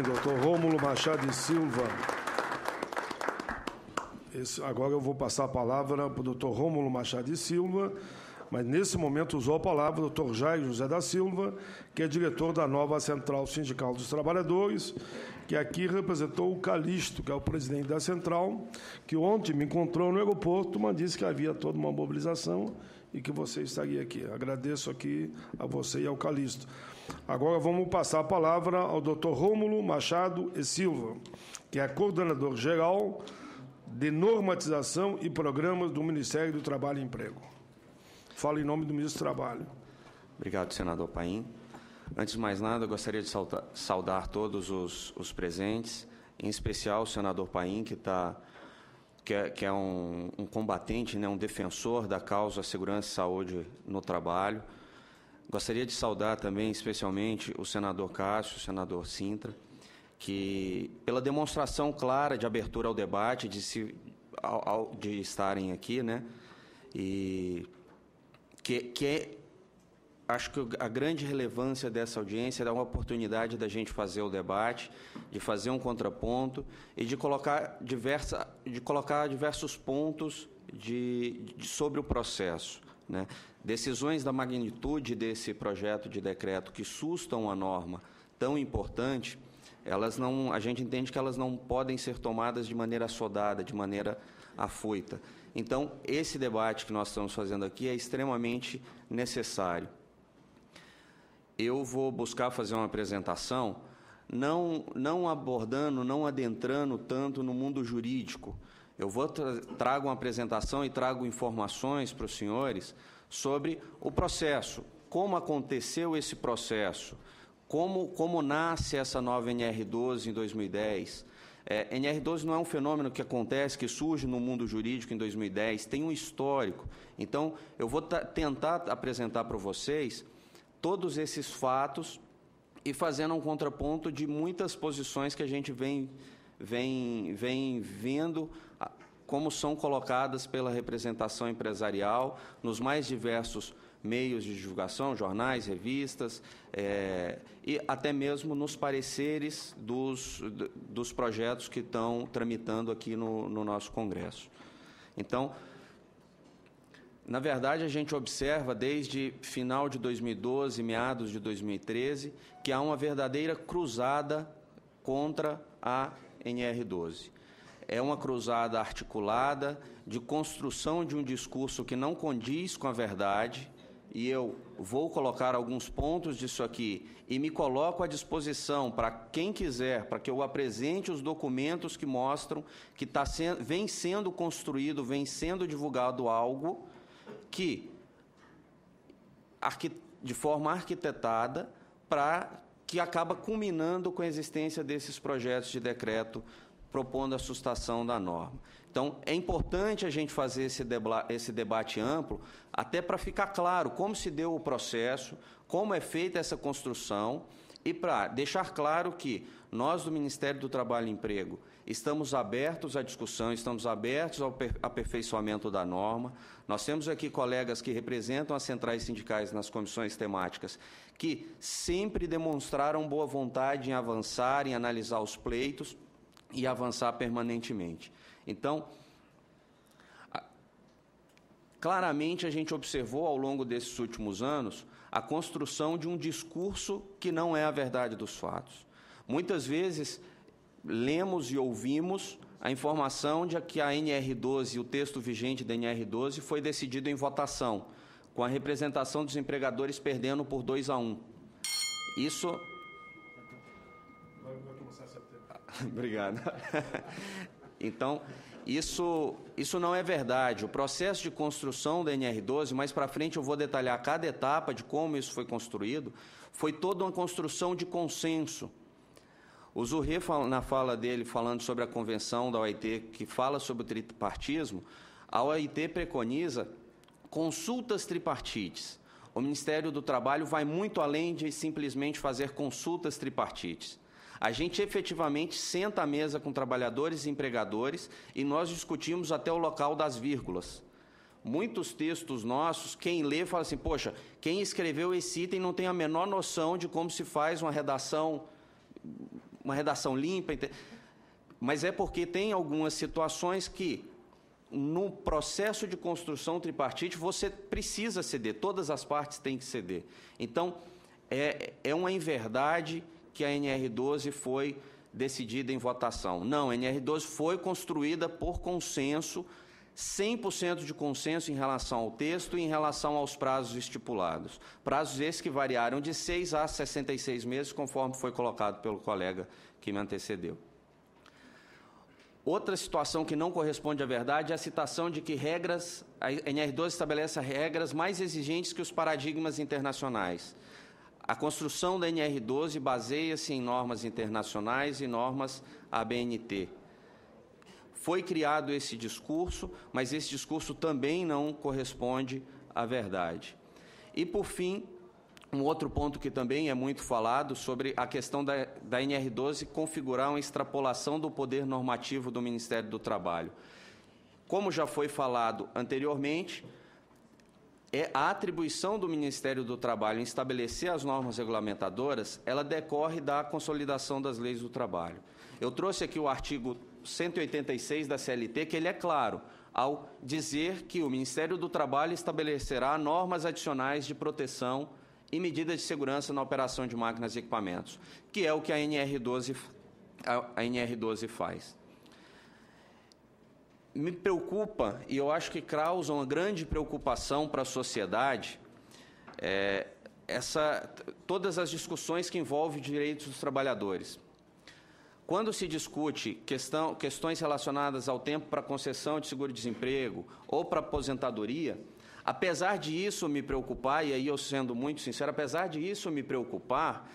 Doutor Rômulo Machado e Silva. Agora eu vou passar a palavra para o doutor Rômulo Machado e Silva, mas nesse momento usou a palavra o doutor Jair José da Silva, que é diretor da nova Central Sindical dos Trabalhadores, que aqui representou o Calixto, que é o presidente da Central, que ontem me encontrou no aeroporto, mas disse que havia toda uma mobilização e que você estaria aqui. Agradeço aqui a você e ao Calixto. Agora vamos passar a palavra ao doutor Rômulo Machado e Silva, que é coordenador geral de normatização e programas do Ministério do Trabalho e Emprego. Fala em nome do Ministro do Trabalho. Obrigado, senador Paim. Antes de mais nada, eu gostaria de saudar todos os presentes, em especial o senador Paim, que é um combatente, né, um defensor da causa segurança e saúde no trabalho. Gostaria de saudar também, especialmente, o senador Cássio, o senador Sintra, que, pela demonstração clara de abertura ao debate, de estarem aqui, né, e acho que a grande relevância dessa audiência é dar uma oportunidade da gente fazer o debate, de fazer um contraponto e de colocar diversos pontos sobre o processo, né? Decisões da magnitude desse projeto de decreto que sustam a norma tão importante, a gente entende que elas não podem ser tomadas de maneira assodada, de maneira afoita. Então, esse debate que nós estamos fazendo aqui é extremamente necessário. Eu vou buscar fazer uma apresentação não abordando, não adentrando tanto no mundo jurídico. Eu trago uma apresentação e trago informações para os senhores sobre o processo, como aconteceu esse processo, como nasce essa nova NR12 em 2010. NR12 não é um fenômeno que acontece, que surge no mundo jurídico em 2010, tem um histórico. Então, eu vou tentar apresentar para vocês todos esses fatos e fazendo um contraponto de muitas posições que a gente vem vendo como são colocadas pela representação empresarial nos mais diversos meios de divulgação, jornais, revistas, e até mesmo nos pareceres dos projetos que estão tramitando aqui no nosso Congresso. Então, na verdade, a gente observa desde final de 2012, meados de 2013, que há uma verdadeira cruzada contra a NR12. É uma cruzada articulada de construção de um discurso que não condiz com a verdade, e eu vou colocar alguns pontos disso aqui e me coloco à disposição para quem quiser, para que eu apresente os documentos que mostram que vem sendo construído, vem sendo divulgado algo que, de forma arquitetada, que acaba culminando com a existência desses projetos de decreto propondo a sustação da norma. Então, é importante a gente fazer esse debate amplo, até para ficar claro como se deu o processo, como é feita essa construção, e para deixar claro que nós, do Ministério do Trabalho e Emprego, estamos abertos à discussão, estamos abertos ao aperfeiçoamento da norma. Nós temos aqui colegas que representam as centrais sindicais nas comissões temáticas, que sempre demonstraram boa vontade em avançar, em analisar os pleitos e avançar permanentemente. Então, claramente a gente observou ao longo desses últimos anos a construção de um discurso que não é a verdade dos fatos. Muitas vezes lemos e ouvimos a informação de que a NR12, o texto vigente da NR12, foi decidido em votação, com a representação dos empregadores perdendo por 2-1. Isso... Obrigado. Então, isso não é verdade. O processo de construção da NR12, mais para frente eu vou detalhar cada etapa de como isso foi construído, foi toda uma construção de consenso. O Zurré, na fala dele, falando sobre a convenção da OIT, que fala sobre o tripartismo, a OIT preconiza consultas tripartites. O Ministério do Trabalho vai muito além de simplesmente fazer consultas tripartites. A gente efetivamente senta à mesa com trabalhadores e empregadores e nós discutimos até o local das vírgulas. Muitos textos nossos, quem lê fala assim, poxa, quem escreveu esse item não tem a menor noção de como se faz uma redação uma redação limpa, mas é porque tem algumas situações que, no processo de construção tripartite, você precisa ceder, todas as partes têm que ceder. Então, é uma inverdade que a NR12 foi decidida em votação. Não, a NR12 foi construída por consenso, 100% de consenso em relação ao texto e em relação aos prazos estipulados. Prazos esses que variaram de 6 a 66 meses, conforme foi colocado pelo colega que me antecedeu. Outra situação que não corresponde à verdade é a citação de que a NR12 estabelece regras mais exigentes que os paradigmas internacionais. A construção da NR12 baseia-se em normas internacionais e normas ABNT. Foi criado esse discurso, mas esse discurso também não corresponde à verdade. E, por fim, um outro ponto que também é muito falado sobre a questão da NR12 configurar uma extrapolação do poder normativo do Ministério do Trabalho. Como já foi falado anteriormente, a atribuição do Ministério do Trabalho em estabelecer as normas regulamentadoras, ela decorre da consolidação das leis do trabalho. Eu trouxe aqui o artigo 186 da CLT, que ele é claro, ao dizer que o Ministério do Trabalho estabelecerá normas adicionais de proteção e medidas de segurança na operação de máquinas e equipamentos, que é o que a NR12 faz. Me preocupa, e eu acho que causa uma grande preocupação para a sociedade, todas as discussões que envolvem direitos dos trabalhadores. Quando se discute questões relacionadas ao tempo para concessão de seguro-desemprego ou para aposentadoria, apesar de isso me preocupar, e aí eu sendo muito sincero, apesar de isso me preocupar,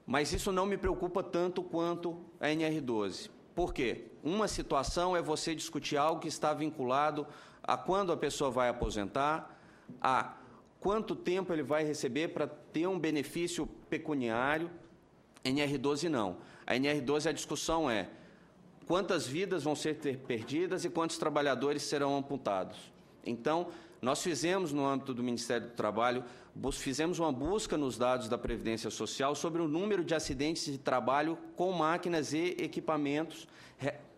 mas isso não me preocupa tanto quanto a NR12. Por quê? Uma situação é você discutir algo que está vinculado a quando a pessoa vai aposentar, a quanto tempo ele vai receber para ter um benefício pecuniário. NR12 não. A NR12, a discussão é quantas vidas vão ser perdidas e quantos trabalhadores serão amputados. Então, nós fizemos, no âmbito do Ministério do Trabalho, fizemos uma busca nos dados da Previdência Social sobre o número de acidentes de trabalho com máquinas e equipamentos,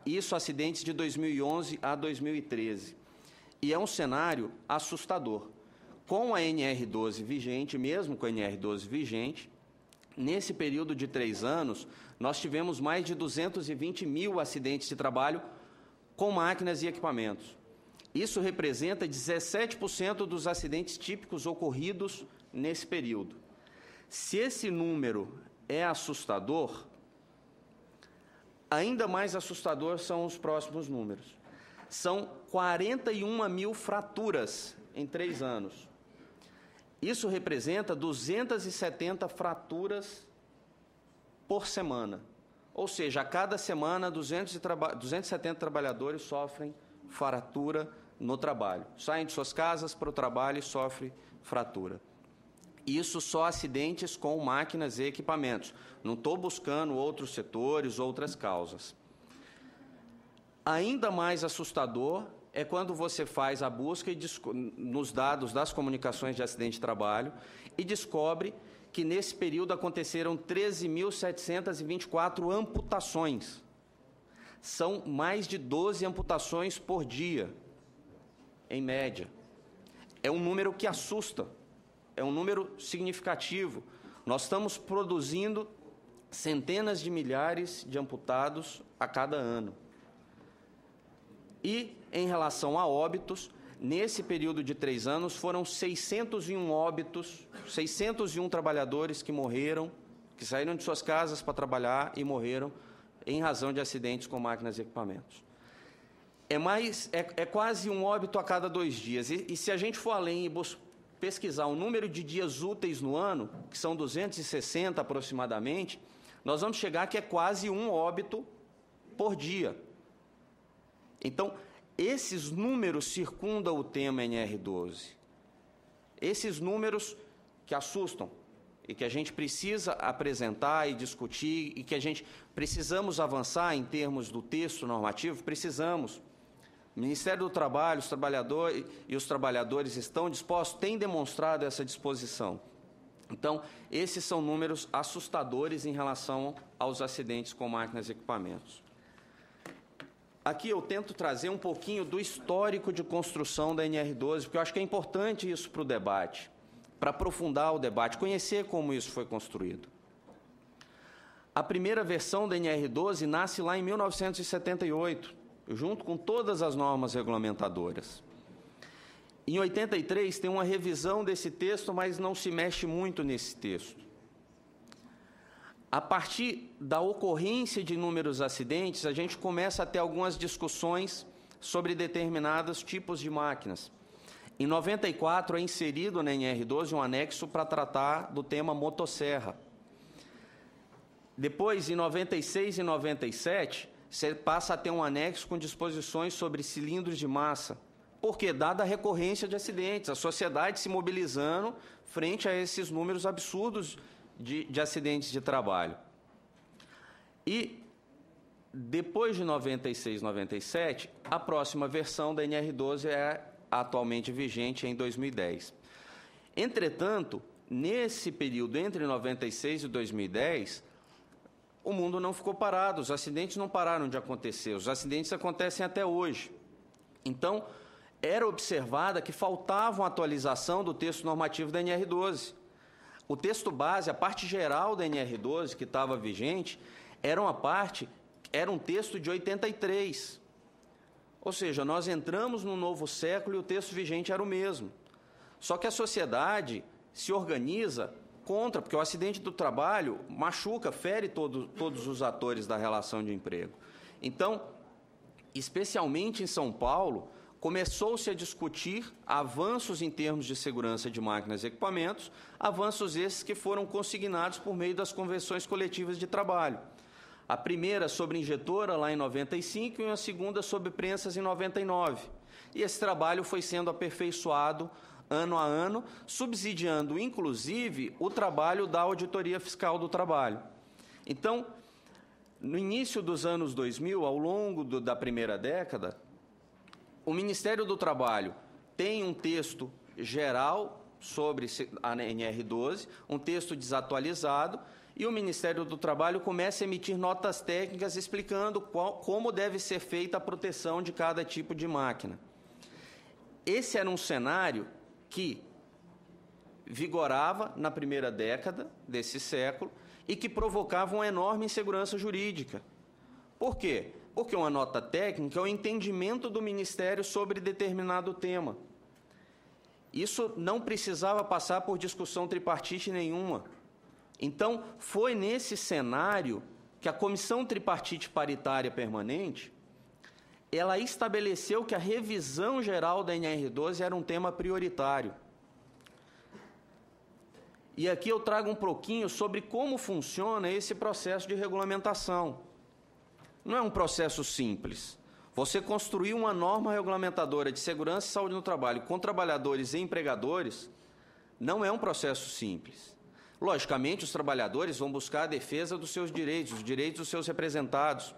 isso acidentes de 2011 a 2013. E é um cenário assustador. Com a NR12 vigente, mesmo com a NR12 vigente, nesse período de 3 anos, nós tivemos mais de 220 mil acidentes de trabalho com máquinas e equipamentos. Isso representa 17% dos acidentes típicos ocorridos nesse período. Se esse número é assustador, ainda mais assustador são os próximos números. São 41 mil fraturas em 3 anos. Isso representa 270 fraturas por semana. Ou seja, a cada semana, 270 trabalhadores sofrem fratura no trabalho. Saem de suas casas para o trabalho e sofrem fratura. Isso só acidentes com máquinas e equipamentos. Não estou buscando outros setores, outras causas. Ainda mais assustador é quando você faz a busca nos dados das comunicações de acidente de trabalho e descobre que nesse período aconteceram 13.724 amputações. São mais de 12 amputações por dia, em média. É um número que assusta, é um número significativo. Nós estamos produzindo centenas de milhares de amputados a cada ano. E, em relação a óbitos, nesse período de 3 anos, foram 601 óbitos, 601 trabalhadores que morreram, que saíram de suas casas para trabalhar e morreram em razão de acidentes com máquinas e equipamentos. É quase um óbito a cada 2 dias. E se a gente for além e pesquisar o número de dias úteis no ano, que são 260 aproximadamente, nós vamos chegar que é quase um óbito por dia. Então, esses números circundam o tema NR12. Esses números que assustam e que a gente precisa apresentar e discutir e que a gente precisamos avançar em termos do texto normativo, precisamos. O Ministério do Trabalho, os trabalhadores estão dispostos, têm demonstrado essa disposição. Então, esses são números assustadores em relação aos acidentes com máquinas e equipamentos. Aqui eu tento trazer um pouquinho do histórico de construção da NR12, porque eu acho que é importante isso para o debate, para aprofundar o debate, conhecer como isso foi construído. A primeira versão da NR12 nasce lá em 1978, junto com todas as normas regulamentadoras. Em 83, tem uma revisão desse texto, mas não se mexe muito nesse texto. A partir da ocorrência de inúmeros acidentes, a gente começa a ter algumas discussões sobre determinados tipos de máquinas. Em 94, é inserido na NR12 um anexo para tratar do tema motosserra. Depois, em 96 e 97, você passa a ter um anexo com disposições sobre cilindros de massa. Porque, dada a recorrência de acidentes, a sociedade se mobilizando frente a esses números absurdos de acidentes de trabalho. E, depois de 96, 97, a próxima versão da NR12 é atualmente vigente em 2010. Entretanto, nesse período entre 96 e 2010, o mundo não ficou parado, os acidentes não pararam de acontecer, os acidentes acontecem até hoje. Então, era observada que faltava uma atualização do texto normativo da NR12. O texto base, a parte geral da NR12, que estava vigente, era um texto de 83. Ou seja, nós entramos no novo século e o texto vigente era o mesmo. Só que a sociedade se organiza contra, porque o acidente do trabalho machuca, fere todos os atores da relação de emprego. Então, especialmente em São Paulo, começou-se a discutir avanços em termos de segurança de máquinas e equipamentos, avanços esses que foram consignados por meio das convenções coletivas de trabalho. A primeira sobre injetora, lá em 95, e a segunda sobre prensas, em 99. E esse trabalho foi sendo aperfeiçoado ano a ano, subsidiando, inclusive, o trabalho da Auditoria Fiscal do Trabalho. Então, no início dos anos 2000, ao longo da primeira década, o Ministério do Trabalho tem um texto geral sobre a NR12, um texto desatualizado, e o Ministério do Trabalho começa a emitir notas técnicas explicando como deve ser feita a proteção de cada tipo de máquina. Esse era um cenário que vigorava na primeira década desse século e que provocava uma enorme insegurança jurídica. Por quê? Porque uma nota técnica é o entendimento do Ministério sobre determinado tema. Isso não precisava passar por discussão tripartite nenhuma. Então, foi nesse cenário que a Comissão Tripartite Paritária Permanente, ela estabeleceu que a revisão geral da NR12 era um tema prioritário. E aqui eu trago um pouquinho sobre como funciona esse processo de regulamentação. Não é um processo simples. Você construir uma norma regulamentadora de segurança e saúde no trabalho com trabalhadores e empregadores não é um processo simples. Logicamente, os trabalhadores vão buscar a defesa dos seus direitos, os direitos dos seus representados.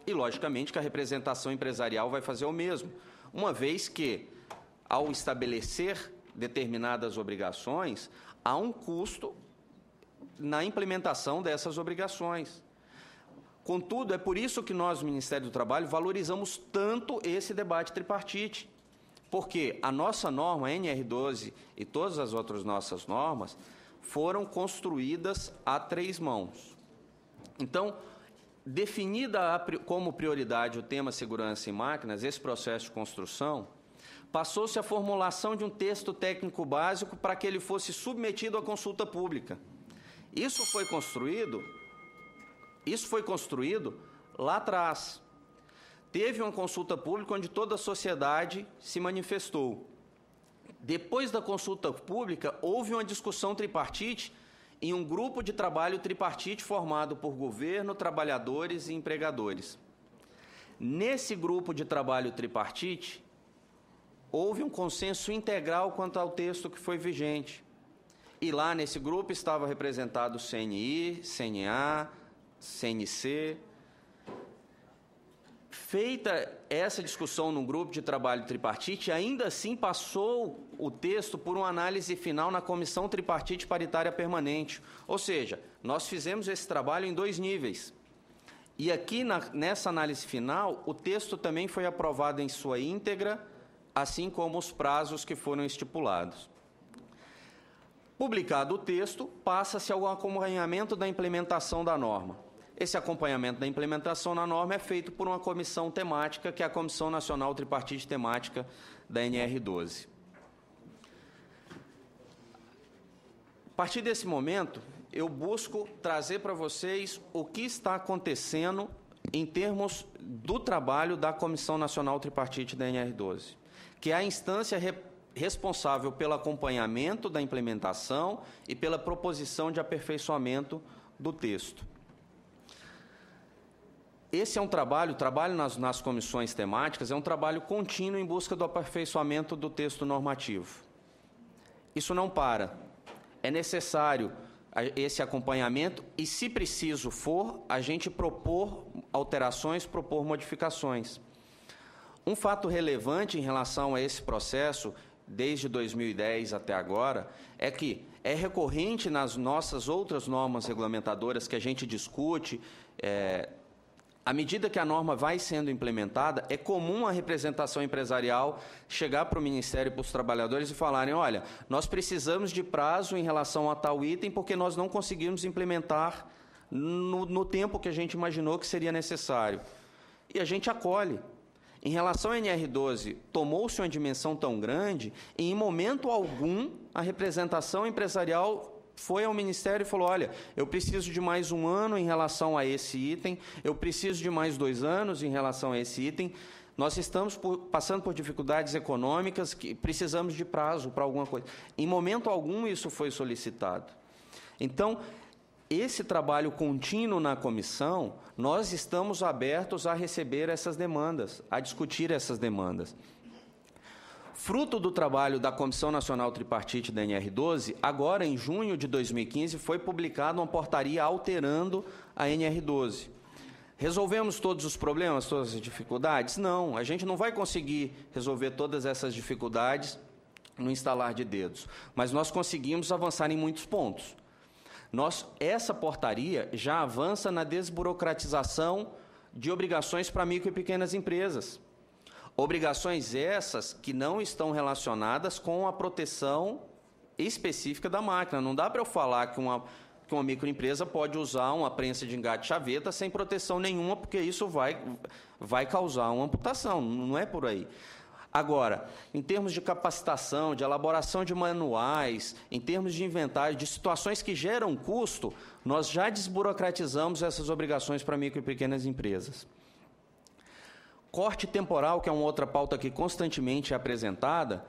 E, logicamente, que a representação empresarial vai fazer o mesmo, uma vez que, ao estabelecer determinadas obrigações, há um custo na implementação dessas obrigações. Contudo, é por isso que nós, do Ministério do Trabalho, valorizamos tanto esse debate tripartite, porque a nossa norma, a NR12, e todas as outras nossas normas, foram construídas a três mãos. Então, definida como prioridade o tema segurança em máquinas, esse processo de construção, passou-se a formulação de um texto técnico básico para que ele fosse submetido à consulta pública. Isso foi construído lá atrás. Teve uma consulta pública onde toda a sociedade se manifestou. Depois da consulta pública, houve uma discussão tripartite em um grupo de trabalho tripartite formado por governo, trabalhadores e empregadores. Nesse grupo de trabalho tripartite, houve um consenso integral quanto ao texto que foi vigente. E lá nesse grupo estava representado o CNI, CNA, CNC. Feita essa discussão no grupo de trabalho tripartite, ainda assim passou o texto por uma análise final na Comissão Tripartite Paritária Permanente. Ou seja, nós fizemos esse trabalho em 2 níveis. E aqui, nessa análise final, o texto também foi aprovado em sua íntegra, assim como os prazos que foram estipulados. Publicado o texto, passa-se ao acompanhamento da implementação da norma. Esse acompanhamento da implementação da norma é feito por uma comissão temática, que é a Comissão Nacional Tripartite Temática da NR12. A partir desse momento, eu busco trazer para vocês o que está acontecendo em termos do trabalho da Comissão Nacional Tripartite da NR12, que é a instância responsável pelo acompanhamento da implementação e pela proposição de aperfeiçoamento do texto. Esse é um trabalho nas comissões temáticas, é um trabalho contínuo em busca do aperfeiçoamento do texto normativo. Isso não para. É necessário esse acompanhamento e, se preciso for, a gente propor alterações, propor modificações. Um fato relevante em relação a esse processo, desde 2010 até agora, é que é recorrente nas nossas outras normas regulamentadoras que a gente discute. À medida que a norma vai sendo implementada, é comum a representação empresarial chegar para o Ministério e para os trabalhadores e falarem: olha, nós precisamos de prazo em relação a tal item porque nós não conseguimos implementar no tempo que a gente imaginou que seria necessário. E a gente acolhe. Em relação à NR12, tomou-se uma dimensão tão grande e, em momento algum, a representação empresarial foi ao Ministério e falou: olha, eu preciso de mais 1 ano em relação a esse item, eu preciso de mais 2 anos em relação a esse item, nós estamos passando por dificuldades econômicas, que precisamos de prazo para alguma coisa. Em momento algum isso foi solicitado. Então, esse trabalho contínuo na comissão, nós estamos abertos a receber essas demandas, a discutir essas demandas. Fruto do trabalho da Comissão Nacional Tripartite da NR12, agora, em junho de 2015, foi publicada uma portaria alterando a NR12. Resolvemos todos os problemas, todas as dificuldades? Não, a gente não vai conseguir resolver todas essas dificuldades no instalar de dedos, mas nós conseguimos avançar em muitos pontos. Essa portaria já avança na desburocratização de obrigações para micro e pequenas empresas. Obrigações essas que não estão relacionadas com a proteção específica da máquina. Não dá para eu falar que uma microempresa pode usar uma prensa de engate chaveta sem proteção nenhuma, porque isso vai causar uma amputação, não é por aí. Agora, em termos de capacitação, de elaboração de manuais, em termos de inventário, de situações que geram custo, nós já desburocratizamos essas obrigações para micro e pequenas empresas. Corte temporal, que é uma outra pauta que constantemente é apresentada,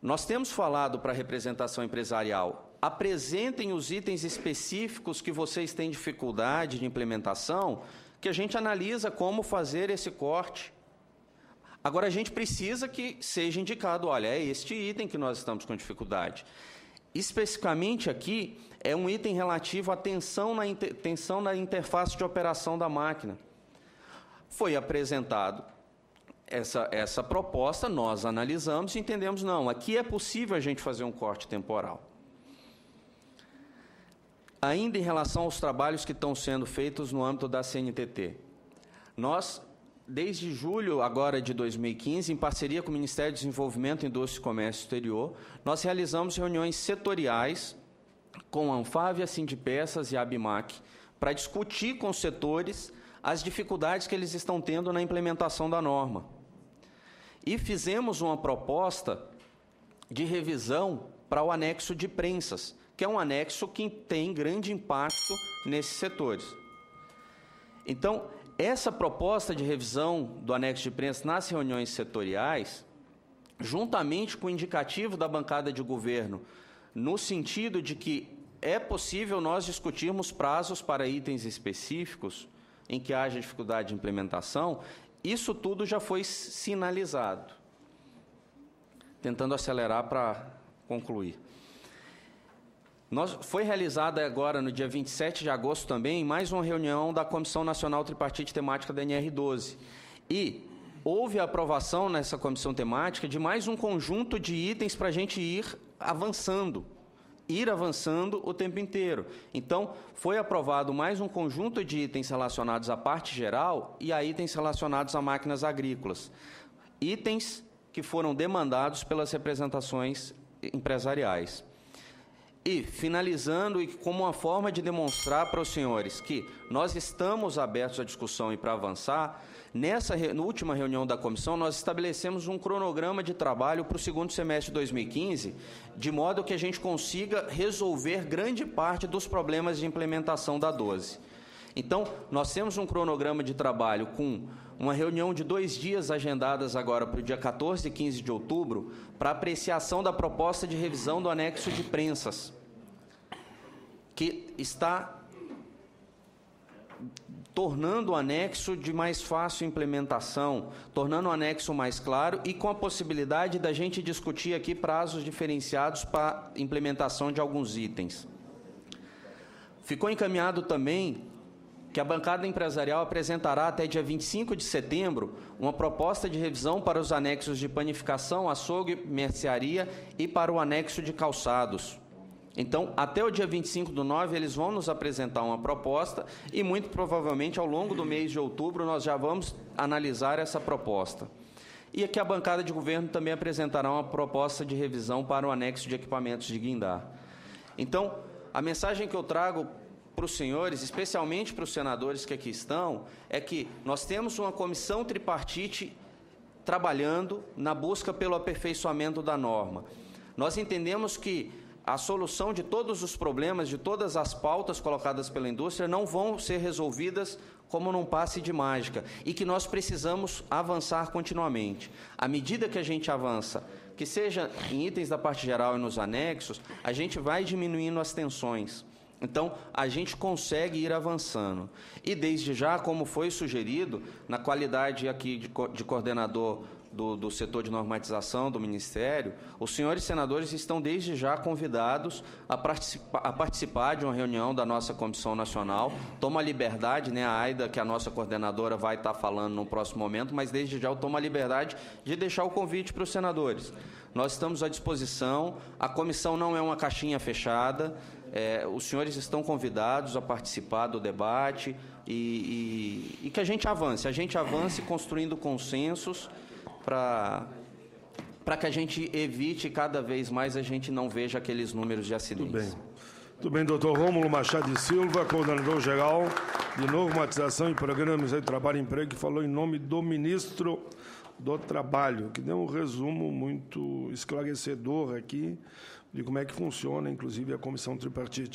nós temos falado para a representação empresarial: apresentem os itens específicos que vocês têm dificuldade de implementação, que a gente analisa como fazer esse corte. Agora, a gente precisa que seja indicado: olha, é este item que nós estamos com dificuldade. Especificamente aqui, é um item relativo à tensão na interface de operação da máquina. Foi apresentado essa proposta, nós analisamos e entendemos: não, aqui é possível a gente fazer um corte temporal. Ainda em relação aos trabalhos que estão sendo feitos no âmbito da CNTT, nós, desde julho agora de 2015, em parceria com o Ministério do Desenvolvimento, Indústria e Comércio Exterior, nós realizamos reuniões setoriais com a Anfávia, a Sindipeças e a Abimac para discutir com os setores as dificuldades que eles estão tendo na implementação da norma. E fizemos uma proposta de revisão para o anexo de prensas, que é um anexo que tem grande impacto nesses setores. Então, essa proposta de revisão do anexo de prensas nas reuniões setoriais, juntamente com o indicativo da bancada de governo, no sentido de que é possível nós discutirmos prazos para itens específicos em que haja dificuldade de implementação, isso tudo já foi sinalizado. Tentando acelerar para concluir. Foi realizada agora, no dia 27 de agosto também, mais uma reunião da Comissão Nacional Tripartite Temática da NR12. E houve a aprovação nessa comissão temática de mais um conjunto de itens para a gente ir avançando o tempo inteiro. Então, foi aprovado mais um conjunto de itens relacionados à parte geral e a itens relacionados a máquinas agrícolas. Itens que foram demandados pelas representações empresariais. E, finalizando, e como uma forma de demonstrar para os senhores que nós estamos abertos à discussão e para avançar, na última reunião da comissão, nós estabelecemos um cronograma de trabalho para o segundo semestre de 2015, de modo que a gente consiga resolver grande parte dos problemas de implementação da 12. Então, nós temos um cronograma de trabalho com uma reunião de 2 dias agendadas agora para o dia 14 e 15 de outubro, para apreciação da proposta de revisão do anexo de prensas, que está tornando o anexo de mais fácil implementação, tornando o anexo mais claro e com a possibilidade da gente discutir aqui prazos diferenciados para implementação de alguns itens. Ficou encaminhado também que a bancada empresarial apresentará até dia 25 de setembro uma proposta de revisão para os anexos de panificação, açougue, mercearia e para o anexo de calçados. Então, até o dia 25/9, eles vão nos apresentar uma proposta e, muito provavelmente, ao longo do mês de outubro, nós já vamos analisar essa proposta. E aqui a bancada de governo também apresentará uma proposta de revisão para o anexo de equipamentos de guindar. Então, a mensagem que eu trago para os senhores, especialmente para os senadores que aqui estão, é que nós temos uma comissão tripartite trabalhando na busca pelo aperfeiçoamento da norma. Nós entendemos que a solução de todos os problemas, de todas as pautas colocadas pela indústria, não vão ser resolvidas como num passe de mágica, e que nós precisamos avançar continuamente. À medida que a gente avança, que seja em itens da parte geral e nos anexos, a gente vai diminuindo as tensões. Então, a gente consegue ir avançando. E, desde já, como foi sugerido, na qualidade aqui de coordenador do setor de normatização do Ministério, os senhores senadores estão desde já convidados a participar de uma reunião da nossa Comissão Nacional. Tomo a liberdade, a Aida, que a nossa coordenadora vai estar falando no próximo momento, mas desde já eu tomo a liberdade de deixar o convite para os senadores. Nós estamos à disposição, a comissão não é uma caixinha fechada, os senhores estão convidados a participar do debate e que a gente avance construindo consensos, para que a gente evite cada vez mais a gente não veja aqueles números de acidentes. Muito bem, doutor Rômulo Machado de Silva, coordenador-geral de Normatização e Programas de Trabalho e Emprego, que falou em nome do ministro do Trabalho, que deu um resumo muito esclarecedor aqui de como é que funciona, inclusive, a comissão tripartite.